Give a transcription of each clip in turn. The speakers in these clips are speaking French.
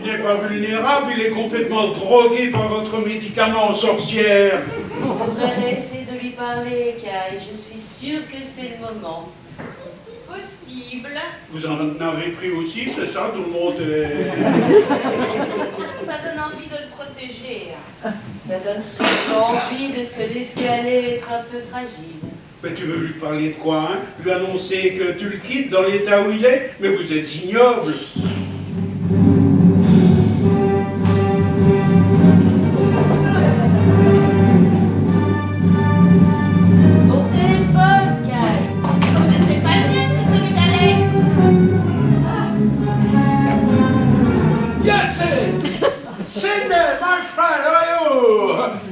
Il n'est pas vulnérable, il est complètement drogué par votre médicament, sorcière. Je devrais essayer de lui parler, Kai. Je suis sûre que c'est le moment. Possible. Vous en avez pris aussi, c'est ça, tout le monde est... Ça donne envie de le protéger. Ça donne surtout envie de se laisser aller, être un peu fragile. Mais tu veux lui parler de quoi, hein? Lui annoncer que tu le quittes dans l'état où il est? Mais vous êtes ignoble. Au téléphone, Kai. Oh, mais c'est pas le mien, c'est celui d'Alex. Yes, Sydney, my friend, how are you?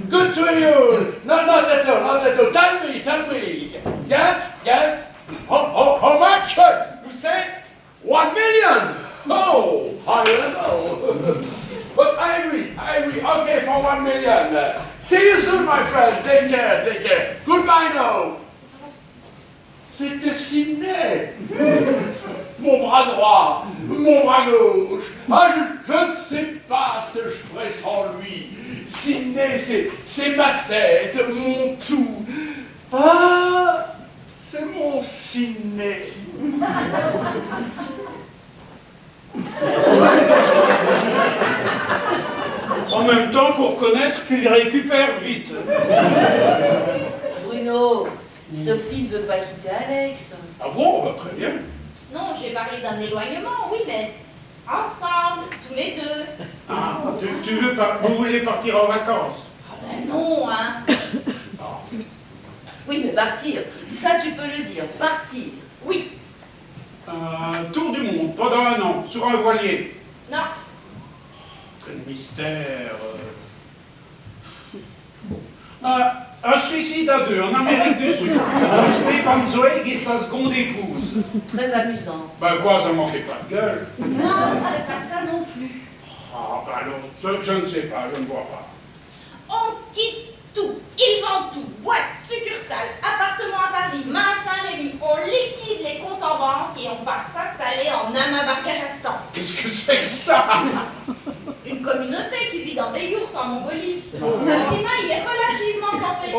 Good to you. Not at all, not at all. Tell me. Yes. How much? You say 1 million. Oh, high level. But I agree. Okay, for 1 million. See you soon, my friend. Take care. Goodbye now. C'était Sydney. Mon bras droit, mon bras gauche. Ah, je ne sais pas ce que je ferais sans lui. Sydney, c'est ma tête, mon tout. Ah, c'est mon Sydney. En même temps, il faut reconnaître qu'il récupère vite. Bruno, Sophie ne veut pas quitter Alex. Ah bon, bah, très bien. Non, j'ai parlé d'un éloignement, oui, mais ensemble, tous les deux. Ah, vous voulez partir en vacances? Ah ben non, hein. Oui, mais partir, ça tu peux le dire, partir. Oui, Un tour du monde pendant 1 an, sur un voilier. non. Quel mystère. Un suicide à 2 en Amérique du Sud. Stéphane Zweig et sa seconde épouse. Très amusant. Ben quoi, ça manquait pas de gueule. Non, c'est pas ça non plus. Ah, ben alors, je ne sais pas, je ne vois pas. On quitte tout. Ils vendent tout. Boîte, succursale, appartement à Paris, main à Saint-Rémy. On liquide les comptes en banque et on part s'installer en Amabargarestan. Qu'est-ce que c'est que ça? Une communauté qui vit dans des yourtes en Mongolie. Le climat y est relativement tempéré.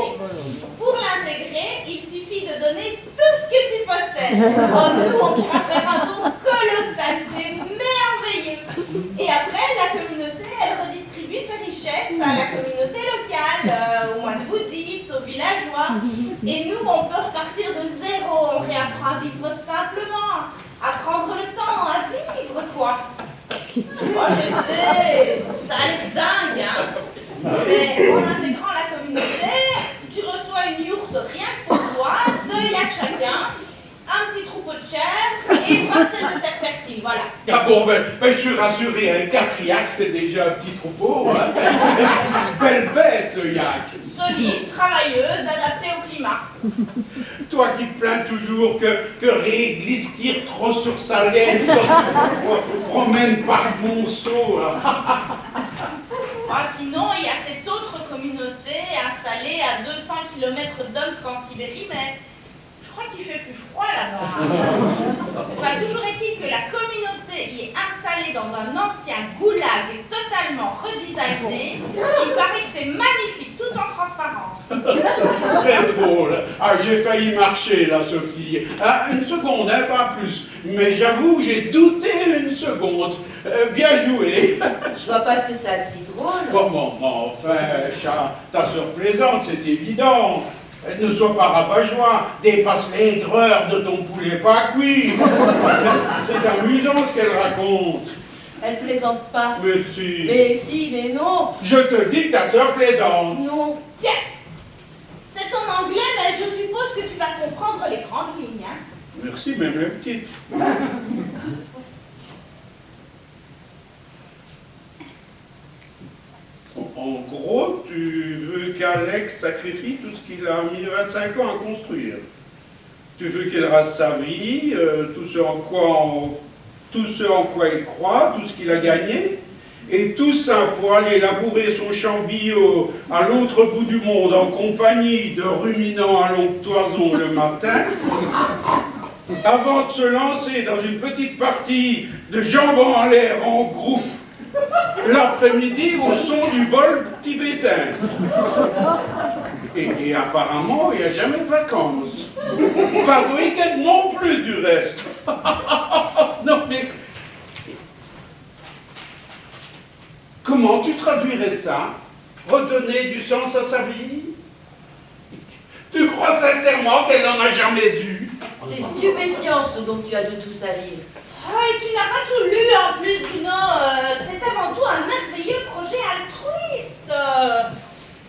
Pour l'intégrer, il suffit de donner tout ce que tu possèdes. Oh, nous, on pourra faire un don colossal, c'est merveilleux. Et après, la communauté, elle redistribue ses richesses à la communauté locale, aux moines bouddhistes, aux villageois. Et nous, on peut repartir de zéro. On réapprend à vivre simplement, à prendre le temps, à vivre, quoi. Oh, je sais, ça a l'air dingue, hein. Mais en intégrant la communauté, tu reçois une yourte rien que pour toi, 2 yaks chacun, un petit troupeau de chèvres et 3 selles de terre fertile, voilà. Ah bon, ben, je suis rassuré, un 4 yaks, c'est déjà un petit troupeau, hein. Belle bête, le yak. Solide, travailleuse, adaptée au climat. Toi qui te plains toujours que Réglisse tire trop sur sa laisse quand tu te promènes par Monceau, là. Ah, sinon, il y a cette autre communauté installée à 200 km d'Omsk en Sibérie, mais je crois qu'il fait plus froid là-bas. Enfin, toujours est-il que la communauté y est installée dans un ancien goulag et totalement redesigné. Il paraît que c'est magnifique, tout en transparence. Très drôle. Ah, j'ai failli marcher, là, Sophie. Ah, 1 seconde, hein, pas plus. Mais j'avoue, j'ai douté 1 seconde. Bien joué. Je vois pas ce que ça a de si drôle. Comment? Enfin, chat, ta sœur plaisante, c'est évident. Ne sois pas rabat-joie, dépasse l'aigreur de ton poulet pas cuit. C'est amusant ce qu'elle raconte. Elle plaisante pas. Mais si. Mais si, mais non. Je te dis que ta sœur plaisante. Non. Tiens, c'est en anglais, mais je suppose que tu vas comprendre les grandes lignes. Hein. Merci, même la petite. En gros, tu veux qu'Alex sacrifie tout ce qu'il a mis 25 ans à construire. Tu veux qu'il rase sa vie, tout ce en quoi il croit, tout ce qu'il a gagné, et tout ça pour aller labourer son champ bio à l'autre bout du monde en compagnie de ruminants à longue toison le matin. avant de se lancer dans une petite partie de jambon en l'air en groupe, l'après-midi au son du bol tibétain. Et apparemment, il n'y a jamais de vacances. Pas de week-end non plus, du reste. Non, mais... Comment tu traduirais ça? Redonner du sens à sa vie? Tu crois sincèrement qu'elle n'en a jamais eu? C'est stupéfiant ce dont tu as de tout salir. Ah, et tu n'as pas tout lu en plus, Bruno. C'est avant tout un merveilleux projet altruiste.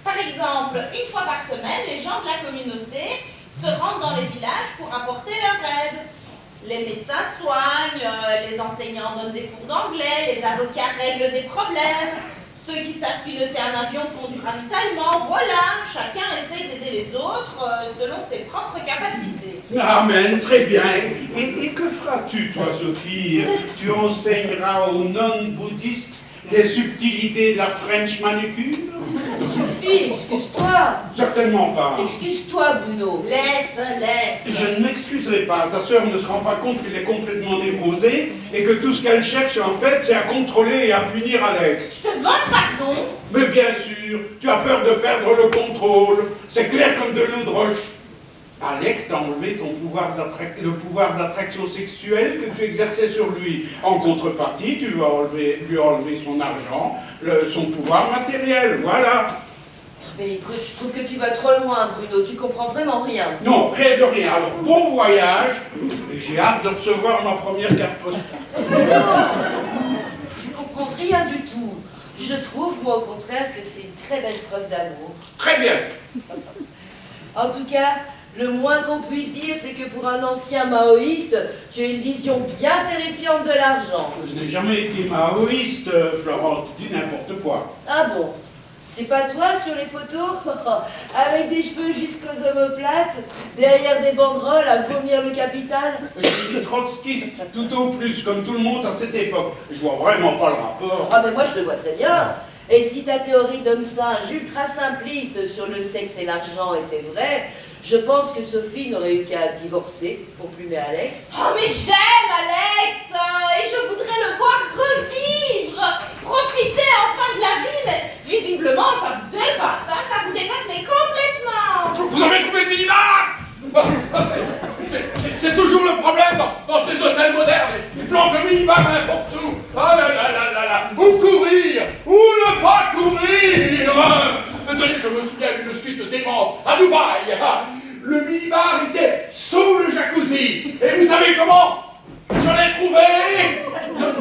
Par exemple, une fois par semaine, les gens de la communauté se rendent dans les villages pour apporter leur aide. Les médecins soignent, les enseignants donnent des cours d'anglais, les avocats règlent des problèmes. Ceux qui savent piloter un avion font du ravitaillement. Voilà, chacun essaie d'aider les autres selon ses propres capacités. Amen, très bien. Et que feras-tu, toi, Sophie? Tu enseigneras aux nonnes bouddhistes les subtilités de la French manucure? Suffit, excuse-toi. Certainement pas. Excuse-toi, Bruno. Laisse. Je ne m'excuserai pas. Ta sœur ne se rend pas compte qu'elle est complètement névrosée et que tout ce qu'elle cherche, en fait, c'est à contrôler et à punir Alex. Je te demande pardon. Mais bien sûr, tu as peur de perdre le contrôle. C'est clair comme de l'eau de roche. Alex t'a enlevé ton le pouvoir d'attraction sexuelle que tu exerçais sur lui. En contrepartie, tu lui as enlevé son argent, son pouvoir matériel, voilà. Mais écoute, je trouve que tu vas trop loin, Bruno. Tu comprends vraiment rien. Non, rien de rien. Alors, bon voyage. Et j'ai hâte de recevoir ma première carte postale. Tu comprends rien du tout. Je trouve, moi, au contraire, que c'est une très belle preuve d'amour. Très bien. En tout cas, le moins qu'on puisse dire, c'est que pour un ancien maoïste, tu as une vision bien terrifiante de l'argent. Je n'ai jamais été maoïste, Florence. Tu dis n'importe quoi. Ah bon? C'est pas toi sur les photos? Avec des cheveux jusqu'aux omoplates, derrière des banderoles à vomir le capital? Je suis trotskiste, tout au plus, comme tout le monde à cette époque. Je vois vraiment pas le rapport. Ah mais moi je le vois très bien. Et si ta théorie d'homme singe ultra simpliste sur le sexe et l'argent était vraie, je pense que Sophie n'aurait eu qu'à divorcer pour plumer Alex. Oh, mais j'aime Alex et je voudrais le voir revivre, profiter enfin de la vie, mais visiblement ça vous dépasse, hein, ça vous dépasse, mais complètement. Vous avez trouvé le minimum? C'est toujours le problème dans ces hôtels modernes. Ils plantent le minimum n'importe où. Ah là là là là là. Où courir? Où ne pas courir? Tenez, je me souviens d'une suite démente à Dubaï. Le minibar était sous le jacuzzi. Et vous savez comment je l'ai trouvé?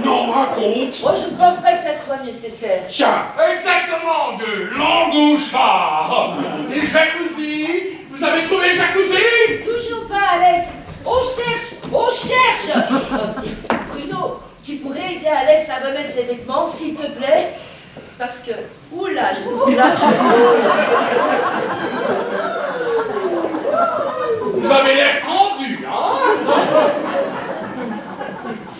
Non, raconte. Moi je ne pense pas que ça soit nécessaire. Chat. Exactement, de l'angouchard. Les jacuzzi. Vous avez trouvé le jacuzzi? Toujours pas, Alex. On cherche, on cherche. Bruno, tu pourrais aider Alex à remettre ses vêtements, s'il te plaît? Parce que, oula, Vous avez l'air tendu, hein?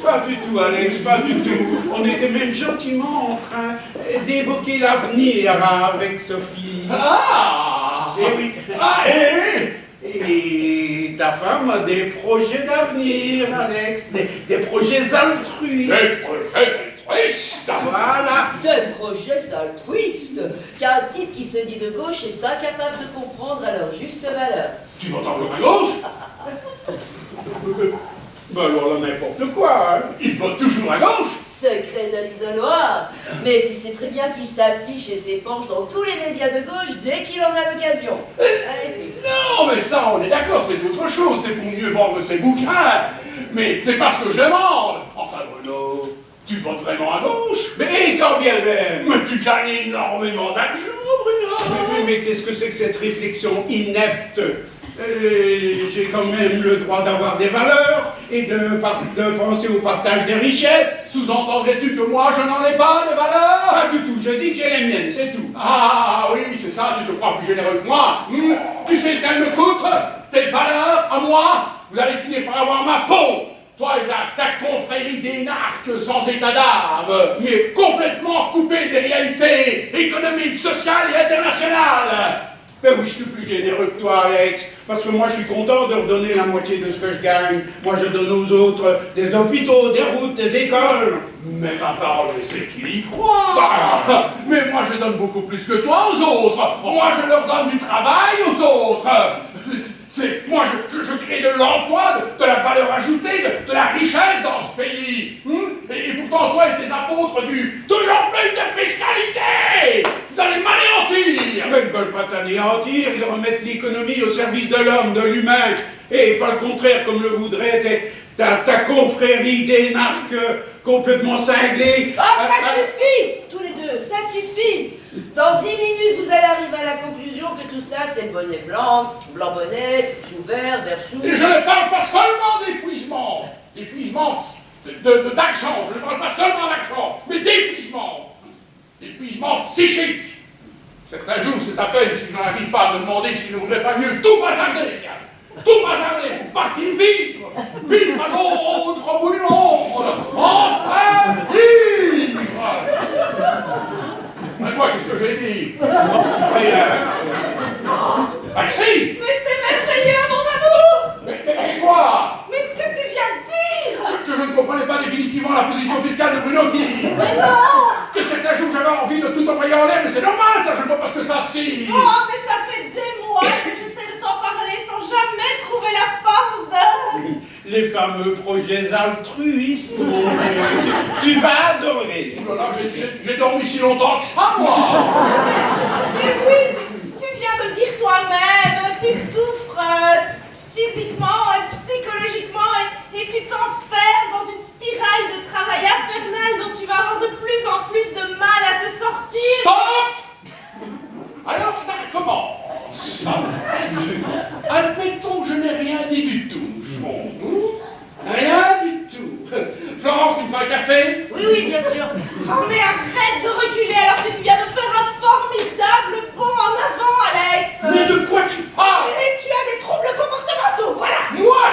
Pas du tout, Alex, pas du tout. On était même gentiment en train d'évoquer l'avenir avec Sophie. Ah! Eh oui. Ah, Et ta femme a des projets d'avenir, Alex, des projets altruistes. Des projets altruistes! Voilà. Des projets altruistes, qu'un type qui se dit de gauche est incapable de comprendre à leur juste valeur. Tu vas encore à gauche? Ben alors là, n'importe quoi, hein. Il vote toujours à gauche! Secret de l'isoloir. Mais tu sais très bien qu'il s'affiche et s'épanche dans tous les médias de gauche dès qu'il en a l'occasion. Allez. Non, mais ça, on est d'accord, c'est autre chose, c'est pour mieux vendre ses bouquins. Mais c'est pas ce que je demande. Enfin, Bruno, tu votes vraiment à gauche? Mais quand bien même. Mais tu gagnes énormément d'argent, Bruno! Mais qu'est-ce que c'est que cette réflexion inepte? J'ai quand même le droit d'avoir des valeurs et de penser au partage des richesses. Sous-entendrais-tu que moi, je n'en ai pas de valeur? Pas du tout, je dis que j'ai les miennes, c'est tout. Ah oui, c'est ça, tu te crois plus généreux que moi. Tu sais ce qu'elles me coûtent? Tes valeurs, à moi, vous allez finir par avoir ma peau. Toi et ta confrérie d'énarques sans état d'âme, mais complètement coupée des réalités économiques, sociales et internationales. Ben oui, je suis plus généreux que toi, Alex, parce que moi je suis content de redonner la moitié de ce que je gagne. Moi je donne aux autres des hôpitaux, des routes, des écoles. Mais ma parole, c'est qu'il y croit. Bah, mais moi, je donne beaucoup plus que toi aux autres. Moi, je leur donne du travail aux autres. Moi, je crée de l'emploi, de la valeur ajoutée, de la richesse dans ce pays. Et pourtant, toi et tes apôtres du toujours plus de fiscalité, vous allez m'anéantir. Mais ils ne veulent pas t'anéantir, ils remettent l'économie au service de l'homme, de l'humain, et pas le contraire comme le voudrait ta confrérie d'énarques complètement cinglés. Oh, ça suffit, tous les deux, ça suffit. Dans 10 minutes, vous allez arriver à la conclusion que tout ça, c'est bonnet blanc, blanc bonnet, chou vert, vert chou. Et je ne parle pas seulement d'épuisement d'argent, je ne parle pas seulement d'argent, mais d'épuisement psychique. Certains jours, c'est à peine si je n'arrive pas à me demander s'il ne voudrait pas mieux tout bazarder, pour partir vivre à l'autre bout du monde, enfin vivre. Mais moi, qu'est-ce que j'ai dit? Rien. Ah si! Mais c'est merveilleux, mon amour! Mais quoi? Mais ce que tu viens de dire! Que je ne comprenais pas définitivement la position fiscale de Bruno qui... Mais non! Que certains jours j'avais envie de tout envoyer en l'air, mais c'est normal, ça, je ne vois pas ce que ça tire. Oh, mais ça fait des mois que j'essaie de t'en parler sans jamais trouver la force de... Les fameux projets altruistes, mon Dieu. Tu vas adorer. Oh là là, j'ai dormi si longtemps que ça, moi. Mais oui, tu viens de le dire toi-même, tu souffres physiquement et psychologiquement et tu t'enfermes dans une spirale de travail infernal dont tu vas avoir de plus en plus de mal à te sortir. Stop! Alors ça recommence. Admettons que je n'ai rien dit du tout, rien du tout. Florence, tu me fais un café? Oui, bien sûr. Oh mais arrête de reculer alors que tu viens de faire un formidable bond en avant, Alex. Mais de quoi tu parles? Mais tu as des troubles comportementaux, voilà. Moi?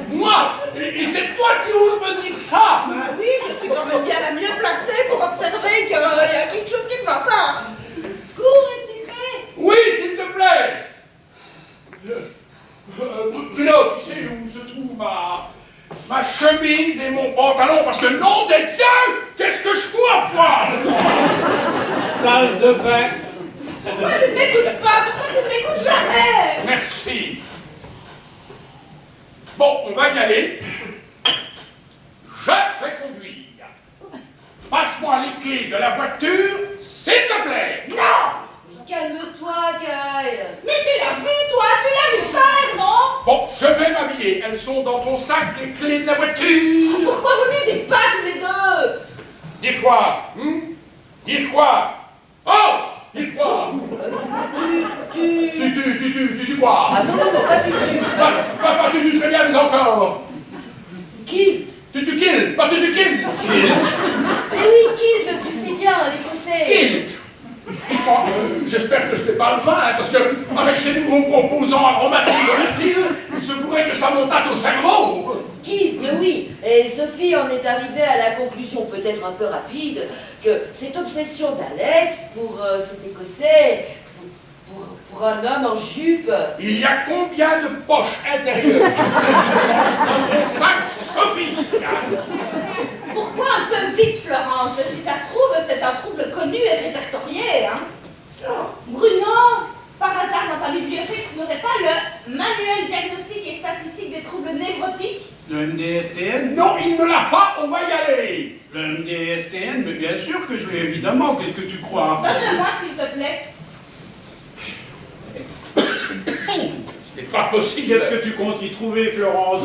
Moi? Et c'est toi qui oses me dire ça? Bah oui, je suis quand même bien la mieux placée pour observer qu'il y a quelque chose qui ne va pas. Cours et sucré. Oui, s'il te plaît. Bruno, tu sais où se trouve ma chemise et mon pantalon? Parce que nom des dieux, qu'est-ce que je fous à poil? Salle de bain. Pourquoi tu ne m'écoutes pas? Pourquoi tu ne m'écoutes jamais? Merci. Bon, on va y aller. Je vais conduire. Passe-moi les clés de la voiture, s'il te plaît. Non! Calme-toi, Kyle. Mais tu l'as vu, toi? Tu l'as vu faire, non? Bon, je vais m'habiller. Elles sont dans ton sac, les clés de la voiture. Pourquoi vous n'aidez pas tous les deux? Dire quoi? Dire quoi? Oh! Dire quoi? Tu quoi? Attends, non, pas tu. Pas tu très bien, mais encore. Kilt. Tu kill, pas tu kill. Mais oui, Kilt, tu sais bien, l'écossais. Kilt. J'espère que ce n'est pas le vin, parce que avec ces nouveaux composants aromatiques volatiles, il se pourrait que ça monte au cerveau. Kilt, oui. Et Sophie en est arrivée à la conclusion, peut-être un peu rapide, que cette obsession d'Alex pour cet écossais, pour un homme en jupe. Il y a combien de poches intérieures dans ton sac, Sophie? Pourquoi un peu vite, Florence? Si ça se trouve, c'est un trouble connu et répertorié, hein? Bruno, par hasard dans ta bibliothèque, tu n'aurais pas le manuel diagnostique et statistique des troubles névrotiques? Le MDSTN? Non, il ne l'a pas, on va y aller. Le MDSTN, mais bien sûr que je l'ai, évidemment. Qu'est-ce que tu crois? Donne-le-moi, s'il te plaît. Ce n'est pas possible. Qu'est-ce que tu comptes y trouver, Florence?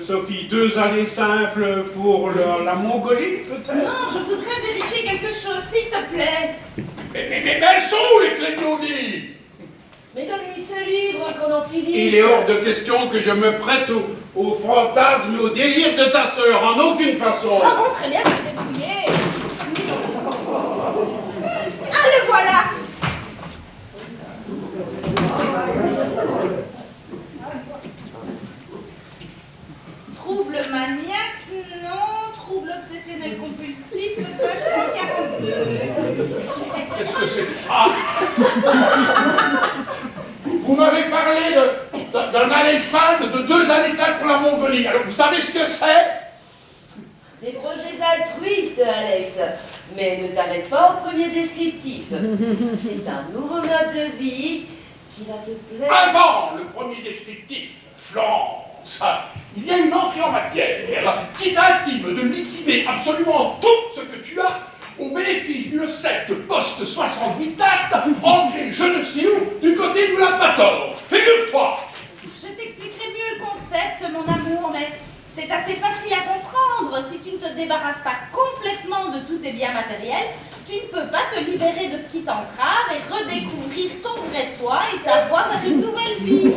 Sophie, 2 allées simples pour la Mongolie, peut-être? Non, je voudrais vérifier quelque chose, s'il te plaît. Mais elles sont où, les clés de l'audit? Mais donne-lui ce livre qu'on en finisse. Il est hors de question que je me prête au fantasme et au délire de ta sœur, en aucune façon. Ah bon, très bien, tu t'es débrouillé. Ah, le voilà. Trouble maniaque, non. Trouble obsessionnel compulsif, page 142. Qu'est-ce que c'est que ça? Vous m'avez parlé d'un année 5, de 2 années 5 pour la Mongolie. Alors vous savez ce que c'est? Des projets altruistes, Alex. Mais ne t'arrête pas au premier descriptif. C'est un nouveau mode de vie qui va te plaire. Avant le premier descriptif, Florence, il y a une entrée en matière qui t'intime de liquider absolument tout ce que tu as au bénéfice d'une secte post-68 actes ancrée je ne sais où du côté de l'Albator. Figure-toi. Je t'expliquerai mieux le concept, mon amour, mais c'est assez facile à comprendre. Si tu ne te débarrasses pas complètement de tous tes biens matériels, tu ne peux pas te libérer de ce qui t'entrave et redécouvrir ton vrai toi et ta voie vers une nouvelle vie.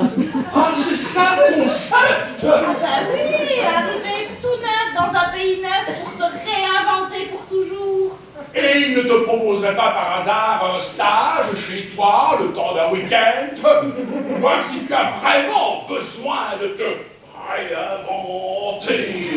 Ah, c'est ça le concept. Ah bah oui, arriver tout neuf dans un pays neuf pour te réinventer pour toujours. Et il ne te proposerait pas par hasard un stage chez toi, le temps d'un week-end, pour voir si tu as vraiment besoin de te réinventer.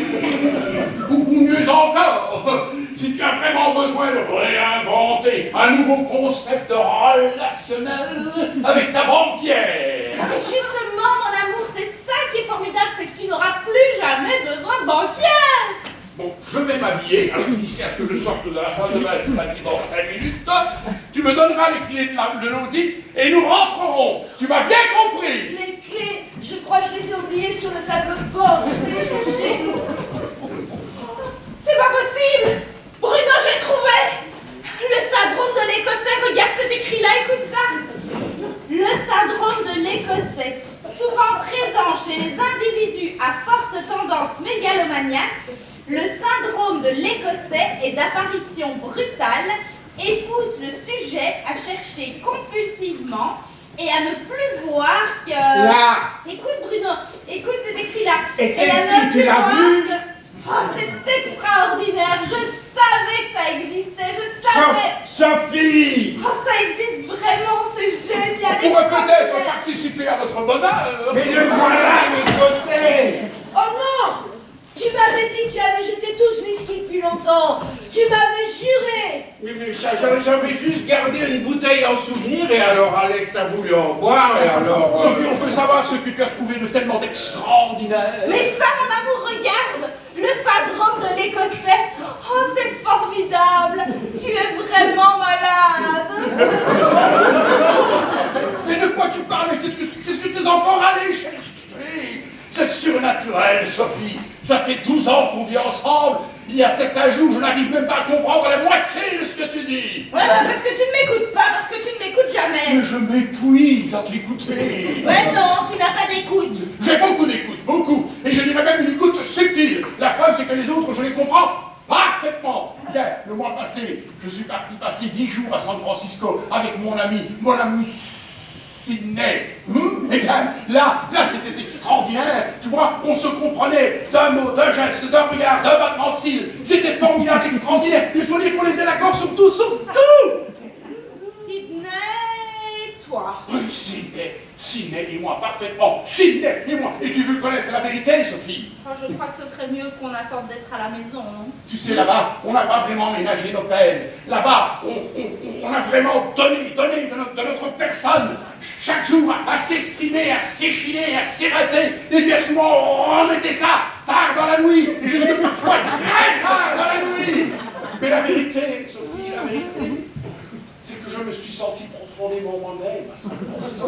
Ou mieux encore, si tu as vraiment besoin de réinventer un nouveau concept relationnel avec ta banquière. Mais justement, mon amour, c'est ça qui est formidable, c'est que tu n'auras plus jamais besoin de banquière. Bon, je vais m'habiller, alors d'ici à ce que je sorte de la salle de bain, c'est-à-dire dans 5 minutes, tu me donneras les clés de l'audit et nous rentrerons. Tu m'as bien compris? Les clés, je crois que je les ai oubliées sur le tableau de bord. Je vais les chercher. C'est pas possible. Bruno, j'ai trouvé. Le syndrome de l'Écossais, regarde cet écrit-là, écoute ça. Le syndrome de l'Écossais, souvent présent chez les individus à forte tendance mégalomaniaque, le syndrome de l'Écossais est d'apparition brutale et pousse le sujet à chercher compulsivement et à ne plus voir que... Là. Écoute Bruno, écoute cet écrit-là. Et à celle-ci, ne tu plus l'as voir vue? que... Oh, c'est extraordinaire. Je savais que ça existait. Je savais. Sophie! Oh, ça existe vraiment. C'est génial. On pourrait peut-être extraordinaire. participer à votre bonheur. Mais le voilà, l'Écossais! Oh non! Tu m'avais dit que tu avais jeté tout ce whisky depuis longtemps. Tu m'avais juré. Oui, mais j'avais juste gardé une bouteille en souvenir, et alors Alex a voulu en boire, et alors... Sophie, on peut savoir ce que tu as trouvé de tellement extraordinaire. Mais ça, mon amour, regarde. Le syndrome de l'Écossais. Oh, c'est formidable. Tu es vraiment malade. Mais de quoi tu parles? Qu'est-ce que tu es encore allé chercher? C'est surnaturel, Sophie. Ça fait 12 ans qu'on vit ensemble. Il y a certains jours, je n'arrive même pas à comprendre la moitié de ce que tu dis. Ouais, parce que tu ne m'écoutes pas, parce que tu ne m'écoutes jamais. Mais je m'épuise à t'écouter. Ouais, non, tu n'as pas d'écoute. J'ai beaucoup d'écoute, beaucoup. Et je dirais même une écoute subtile. La preuve, c'est que les autres, je les comprends parfaitement. Tiens, le mois passé, je suis parti passer 10 jours à San Francisco avec mon ami Sydney. Eh bien, là, c'était extraordinaire. Tu vois, on se comprenait d'un mot, d'un geste, d'un regard, d'un battement de cils. C'était formidable, extraordinaire. Il faut dire qu'on était d'accord sur tout, sur tout. Sydney, toi. Oui, Sydney et moi, parfaitement. Sydney et moi. Et tu veux connaître la vérité, Sophie? Oh, je crois que ce serait mieux qu'on attende d'être à la maison, non? Tu sais, là-bas, on n'a pas vraiment ménagé nos peines. Là-bas, on a vraiment donné de notre personne, chaque jour, à s'exprimer, à s'échiner, à s'irriter. Et bien souvent, on mettait ça tard dans la nuit, et jusque parfois très tard dans la nuit. Mais la vérité, Sophie, la vérité, c'est que je me suis senti profondément moi-même à San Francisco.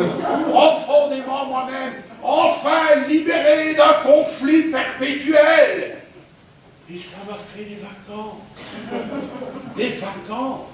Profondément moi-même, enfin libéré d'un conflit perpétuel. Et ça m'a fait des vacances. Des vacances.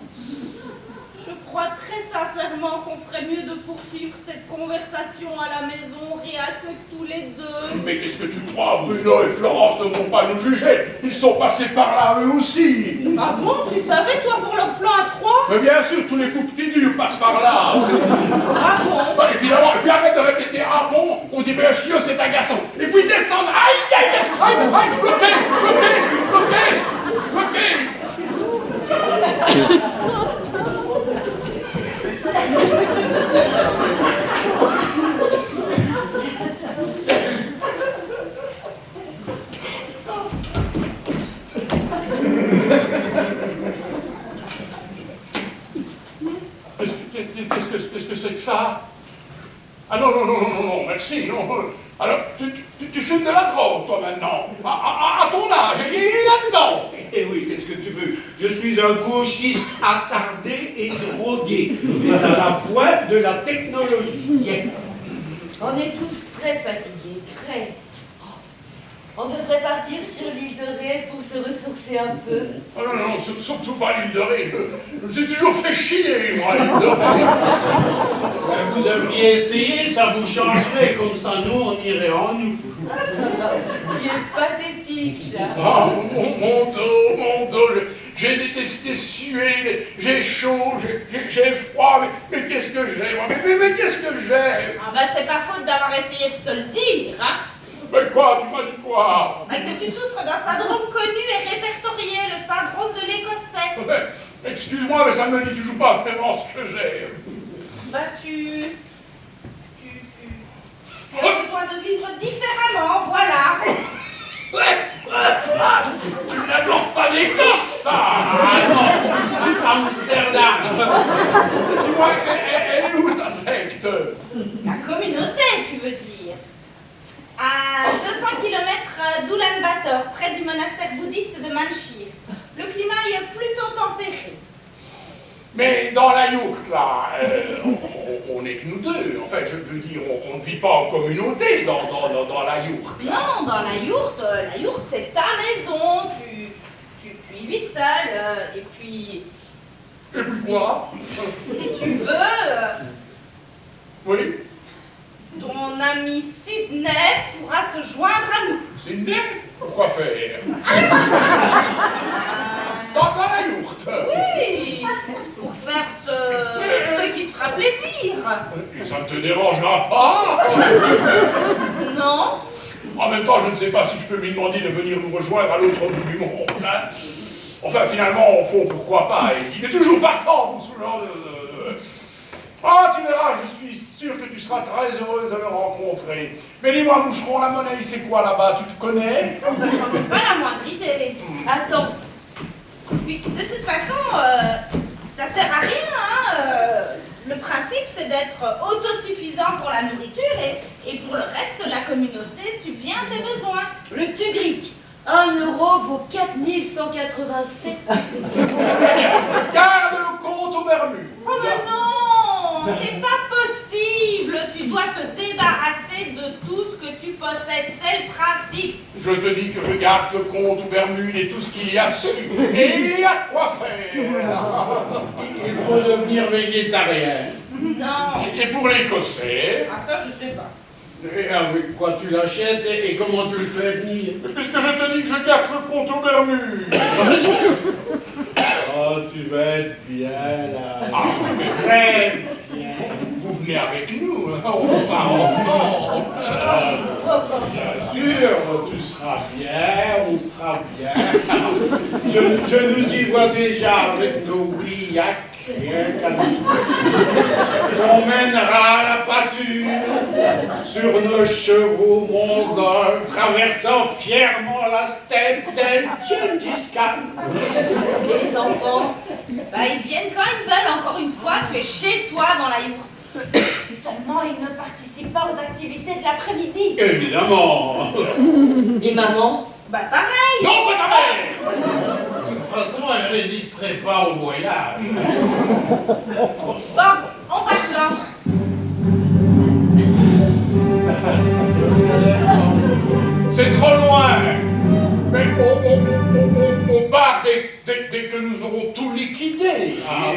Je crois très sincèrement qu'on ferait mieux de poursuivre cette conversation à la maison, rien que tous les deux. Mais qu'est-ce que tu crois? Bruno et Florence ne vont pas nous juger. Ils sont passés par là eux aussi. Ah bon, tu savais toi pour leur plan à 3? Mais bien sûr, tous les coups petits durs passent par là. Ah bon? Bah, évidemment, et puis arrête de répéter ah bon, on dit ben chiot c'est un garçon. Et puis descendre, aïe aïe aïe, aïe, aïe, bloqué. Qu'est-ce que c'est que ça? Ah non, non, non, non, non, non, merci, non. Alors, tu fumes de la drogue, toi, maintenant. À ton âge, il est là-dedans. Eh oui, qu'est-ce que tu veux? Je suis un gauchiste attardé et drogué, mais à la pointe de la technologie. Yeah. On est tous très fatigués, très. On devrait partir sur l'île de Ré pour se ressourcer un peu. Oh non, non, surtout pas l'île de Ré. Je me suis toujours fait chier, moi, l'île de Ré. Ben, vous devriez essayer, ça vous changerait, comme ça nous, on irait en nous. Tu es pathétique, Jacques. Ah, mon dos, j'ai détesté suer, j'ai chaud, j'ai froid, mais qu'est-ce que j'ai, moi, mais qu'est-ce que j'ai? Ah ben c'est pas faute d'avoir essayé de te le dire, hein. Mais quoi, tu m'as dit quoi? Ben, que tu souffres d'un syndrome connu et répertorié, le syndrome de l'Écossais. Excuse-moi, mais ça ne me dit toujours pas vraiment ce que j'ai. Ben tu as besoin de vivre différemment, voilà. Tu n'adores pas l'Écosse, ça! Ah non, Amsterdam. Dis-moi, elle est où ta secte? La communauté, tu veux dire. À 200 km d'Ulaanbaatar, près du monastère bouddhiste de Manchir. Le climat y est plutôt tempéré. Mais dans la yourte, là, on n'est que nous deux. Enfin, je veux dire, on ne vit pas en communauté dans la yourte. Là. Non, dans la yourte c'est ta maison, tu y vis seul, et puis... Et puis quoi? Si tu veux, Oui, ton ami Sydney pourra se joindre à nous. c'est bien. Pourquoi faire? Dans la yourte. Oui, pour faire ce qui te fera plaisir. Et ça ne te dérangera pas? Non? En même temps, je ne sais pas si je peux lui demander de venir nous rejoindre à l'autre bout du monde. Hein. Enfin, finalement, au fond, pourquoi pas? Il est toujours partant pour ce genre de... Ah, tu verras, je suis sûr que tu seras très heureuse de le rencontrer. Mais dis-moi, Moucheron, la monnaie, c'est quoi là-bas? Tu te connais? J'en ai pas la moindre idée. Attends, Puis, de toute façon, ça sert à rien, hein. Le principe, c'est d'être autosuffisant pour la nourriture et pour le reste, la communauté subvient à tes besoins. le tugric, 1 euro vaut 4187. Garde le compte aux Bermudes. Oh mais non, c'est pas possible. Tu dois te débarrasser de tout ce que tu possèdes. C'est le principe. Je te dis que je garde le compte aux Bermudes et tout ce qu'il y a dessus. Et il y a de quoi faire. Il faut devenir végétarien. Non. Et pour l'Écossais, Ah ça, je sais pas. Et avec quoi tu l'achètes et comment tu le fais venir? puisque je te dis que je garde le compte aux Bermudes. Oh, tu vas être bien là. Ah, Très bien. vous venez avec nous, hein, on part ensemble. Bien sûr, tu seras bien, on sera bien. Je nous y vois déjà avec nos Willac. On mènera la pâture sur nos chevaux mongols, traversant fièrement la steppe d'El Gengis Khan. Et les enfants? Bah, ils viennent quand ils veulent, encore une fois, tu es chez toi dans la yourte. Seulement, ils ne participent pas aux activités de l'après-midi. Évidemment. Et maman? Bah, pareil. Non, pas ta mère. De toute façon, elle ne résisterait pas au voyage. Bon, on part là. C'est trop loin. Mais on part dès que nous aurons tout liquidé. Ah,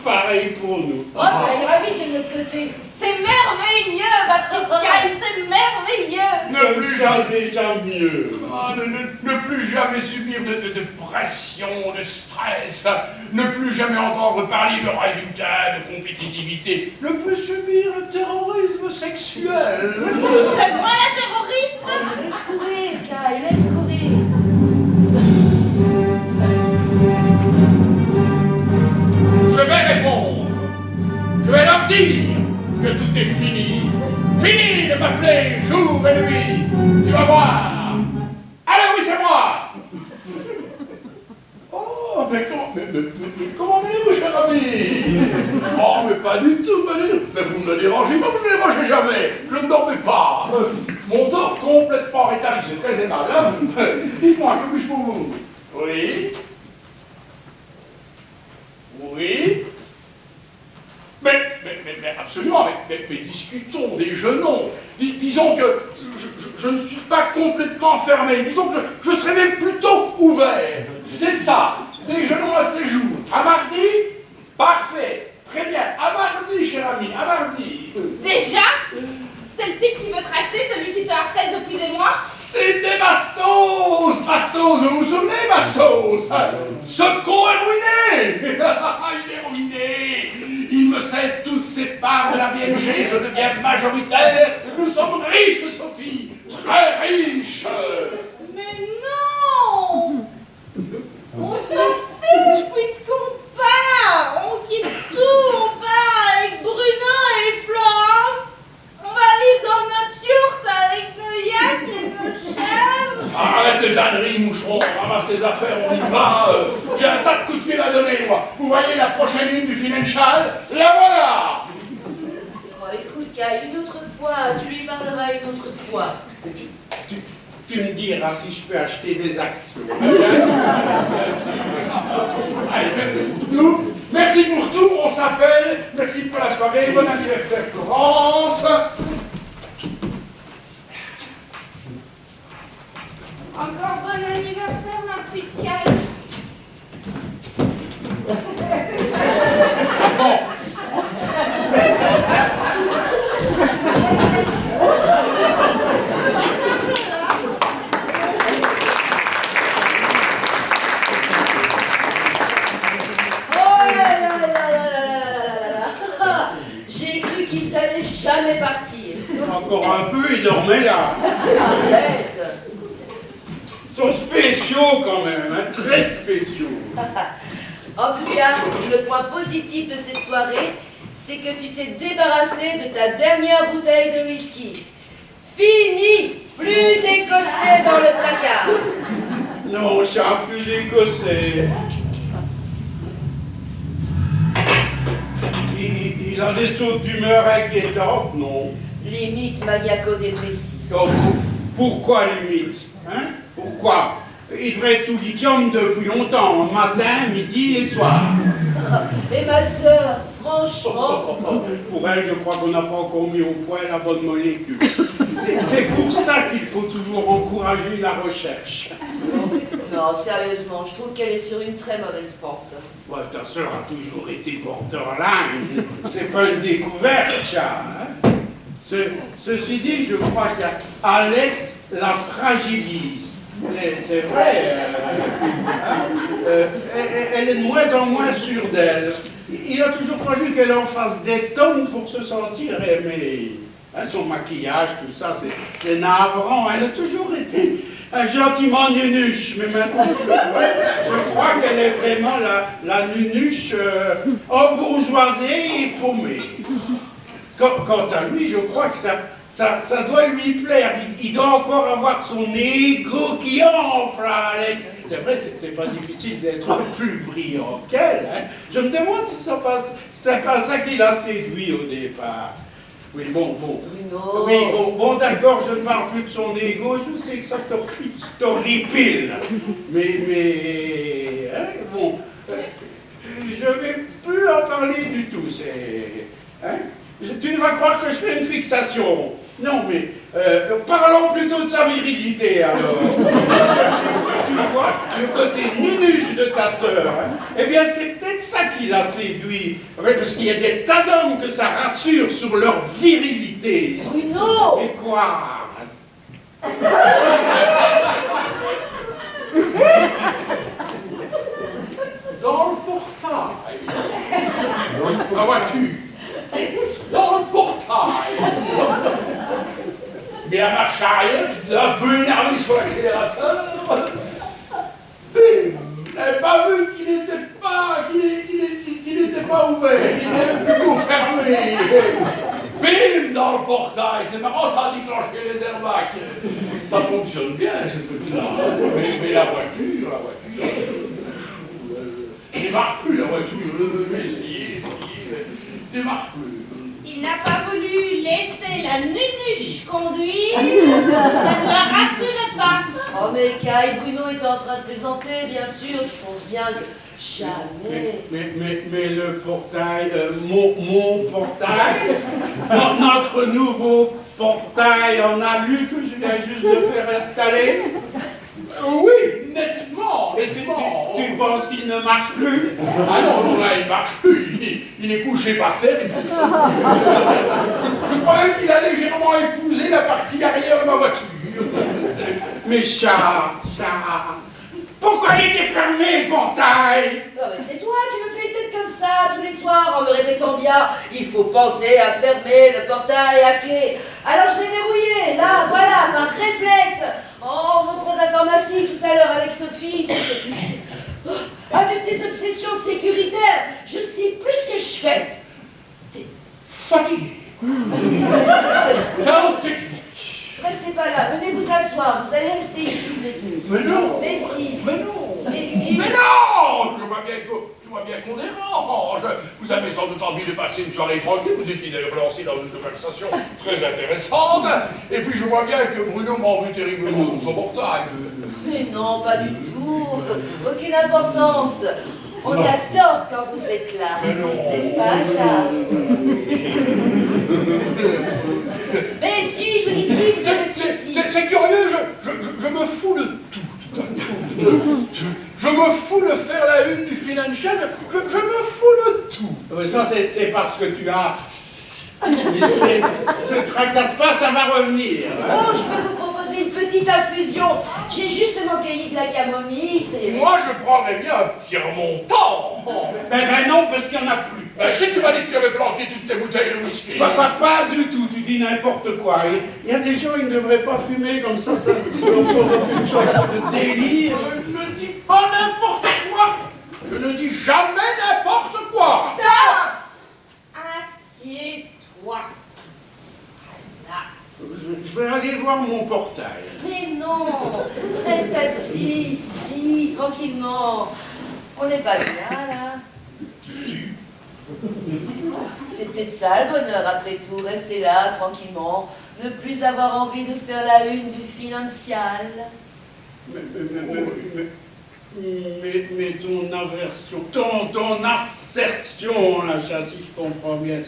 pareil pour nous. Oh, ça ira vite de notre côté. C'est merveilleux, ma petite Kyle, c'est merveilleux. Ne plus jamais, déjà mieux. ne plus jamais subir de pression, de stress, ne plus jamais entendre parler de résultats, de compétitivité, ne plus subir le terrorisme sexuel. C'est moi la terroriste. Laisse courir, Kyle, laisse courir. Je vais répondre. Je vais leur dire que tout est fini. Fini de m'appeler jour et nuit. Tu vas voir. Alors oui, c'est moi. Oh, mais comment allez-vous, cher ami? Oh, mais pas du tout, pas du tout. Mais vous ne me dérangez pas, vous ne me dérangez jamais. Je ne dormais pas. Mon dos complètement rétabli, c'est très aimable. Hein. Dites-moi, que puis-je pour vous? Oui? Oui? Mais absolument, mais discutons, déjeunons. Disons que je ne suis pas complètement fermé. Disons que je serais même plutôt ouvert. C'est ça. Déjeunons à ces jours. À mardi? Parfait. Très bien. À mardi, cher ami. À mardi. Déjà? C'est le type qui veut te racheter, celui qui te harcèle depuis des mois? C'était Bastos! Bastos, vous vous souvenez, Bastos? Ce con est ruiné! Il est ruiné! Il me cède toutes ses parts de la BNG, je deviens majoritaire. Nous sommes riches, Sophie! Très riches! Mais non! On s'en fiche puisqu'on part! On quitte tout! On part avec Bruno et Florence! On va vivre dans notre yourte avec nos yachts et nos chèvres! Arrête tes âneries, moucheron, ramasse tes affaires, on y va. J'ai un tas de coups de fil à donner, moi. Vous voyez la prochaine ligne du Financial? La voilà! Oh, écoute, Kay, une autre fois, tu lui parleras une autre fois. Tu me diras si je peux acheter des actions. Bien sûr, bien sûr. Allez, merci pour tout. Merci pour tout, on s'appelle. Merci pour la soirée. Bon anniversaire, Florence. Encore bon anniversaire, ma petite Kay! J'ai cru qu'il savait jamais partir. Encore un peu, il dormait là. Arrête. Ils sont spéciaux quand même, hein, très spéciaux. En tout cas, le point positif de cette soirée, c'est que tu t'es débarrassé de ta dernière bouteille de whisky. Fini! Plus d'Écossais dans le placard. Non, chat, plus d'Écossais. Il a des sautes d'humeur inquiétantes, non? Limite maniaco-dépressif. Pourquoi limite? Hein? Pourquoi? Il devrait être sous lithium depuis longtemps, matin, midi et soir. Et ma sœur, franchement... Pour elle, je crois qu'on n'a pas encore mis au point la bonne molécule. C'est pour ça qu'il faut toujours encourager la recherche. Non, sérieusement, je trouve qu'elle est sur une très mauvaise pente. Ouais, ta sœur a toujours été borderline. C'est pas une découverte, ça. Hein? Ceci dit, je crois qu'Alex la fragilise. C'est vrai. Elle est de moins en moins sûre d'elle. Il a toujours fallu qu'elle en fasse des tonnes pour se sentir aimée. Hein, son maquillage, tout ça, c'est navrant. Elle a toujours été gentiment nunuche, mais maintenant je crois qu'elle est vraiment la nunuche bourgeoisée et paumée. Quant à lui, je crois que ça doit lui plaire. Il doit encore avoir son ego qui enfle, Alex. C'est vrai, c'est pas difficile d'être plus brillant qu'elle. Hein. Je me demande si c'est pas ça qui l'a séduit au départ. Oui, bon. Bruno. Oui, bon, d'accord, je ne parle plus de son ego, je sais que ça t'horripile. Mais, hein, bon, je vais plus en parler du tout, hein? Tu vas croire que je fais une fixation. Non, mais parlons plutôt de sa virilité, alors. Tu vois, le côté nunuche de ta sœur, hein, eh bien, c'est peut-être ça qui l'a séduit. Ouais, parce qu'il y a des tas d'hommes que ça rassure sur leur virilité. Bruno! Et quoi? Dans le portail. La voiture. Dans le portail. Mais la marche arrière, tu t'es un peu énervé sur l'accélérateur. Bim! J'avais pas vu qu'il n'était pas ouvert, qu'il était plutôt fermé. Bim! Dans le portail. C'est marrant, ça a déclenché les airbags. Ça fonctionne bien, ce truc-là. Mais la voiture. démarre plus la voiture. Essayez, démarre plus. Il n'a pas voulu laisser la nunuche conduire. Ça ne la rassurait pas. Oh mais Kai, Bruno est en train de plaisanter, bien sûr, je pense bien que jamais... Mais le portail, mon portail, notre nouveau portail en alu que je viens juste de faire installer. Oui, nettement, Et nettement. tu penses qu'il ne marche plus? Ah non, là, il marche plus. Il est couché par terre, il fait ça. Je croyais qu'il a légèrement épousé la partie arrière de ma voiture. Mais Charles, pourquoi il était fermé le portail? Non mais c'est toi qui me fais une tête comme ça tous les soirs en me répétant bien il faut penser à fermer le portail à clé. Alors je l'ai verrouillé, là, voilà, par réflexe, en rentrant de la pharmacie tout à l'heure avec Sophie. Avec des obsessions sécuritaires, je ne sais plus ce que je fais. Fatigué. Chaos technique. Restez pas là, venez vous asseoir, vous allez rester ici cette nuit. Mais non. Mais si. Mais non. Mais si. Mais non. Je vois bien qu'on dérange. Vous avez sans doute envie de passer une soirée tranquille. Vous étiez d'ailleurs lancé dans une conversation très intéressante. Et puis je vois bien que Bruno m'en veut terriblement pour son portail. Mais non, pas du tout. Aucune importance. On adore quand vous êtes là. Mais non. N'est-ce pas, Charles? Mais si, je vous dis si, vous restez ici. C'est curieux, je me fous de tout à l'heure. Je me fous de faire la une du Financial, je me fous de tout. Mais ça, c'est parce que tu as... Ne tracasse pas, ça va revenir. Hein? Oh, je peux vous proposer une petite infusion. J'ai justement cueilli de la camomille, c'est... Moi, je prendrais bien un petit remontant. Ben non, parce qu'il n'y en a plus. Ben, si tu m'as dit que tu avais planté toutes tes bouteilles de whisky. Pas du tout, tu dis n'importe quoi. Il y a des gens, ils ne devraient pas fumer comme ça c'est encore une sorte de délire. Je ne dis pas n'importe quoi. Je ne dis jamais n'importe quoi. Stop! Assieds-toi. Voilà. Je vais aller voir mon portail. Mais non, reste assis, ici, tranquillement. On n'est pas bien, là. C'est peut-être ça le bonheur, après tout, rester là, tranquillement, ne plus avoir envie de faire la une du Financial. Mais ton aversion, ton assertion, là, si je comprends bien,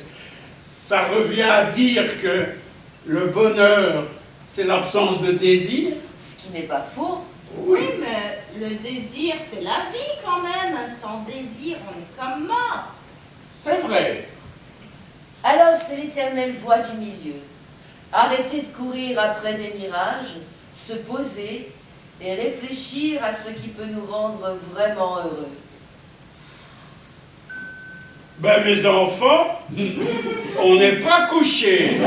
ça revient à dire que le bonheur, c'est l'absence de désir. Ce qui n'est pas faux. Oui, mais le désir, c'est la vie quand même. Sans désir, on est comme mort. C'est vrai. Alors c'est l'éternelle voie du milieu. Arrêter de courir après des mirages, se poser et réfléchir à ce qui peut nous rendre vraiment heureux. Ben mes enfants, on n'est pas couchés.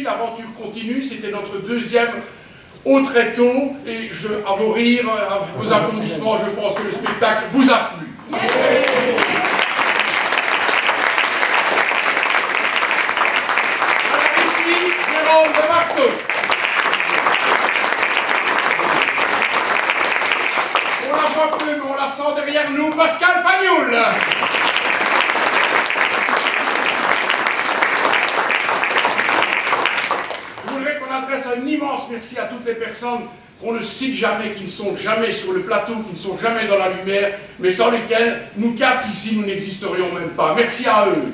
L'aventure continue, c'était notre deuxième au tréteau, et à vos rires, à vos applaudissements, je pense que le spectacle vous a plu. Jérôme de Marteau. On la voit plus, mais on la sent derrière nous, Pascal Pagnoul. Je voudrais qu'on adresse un immense merci à toutes les personnes qu'on ne cite jamais, qui ne sont jamais sur le plateau, qui ne sont jamais dans la lumière, mais sans lesquelles, nous quatre ici, nous n'existerions même pas. Merci à eux.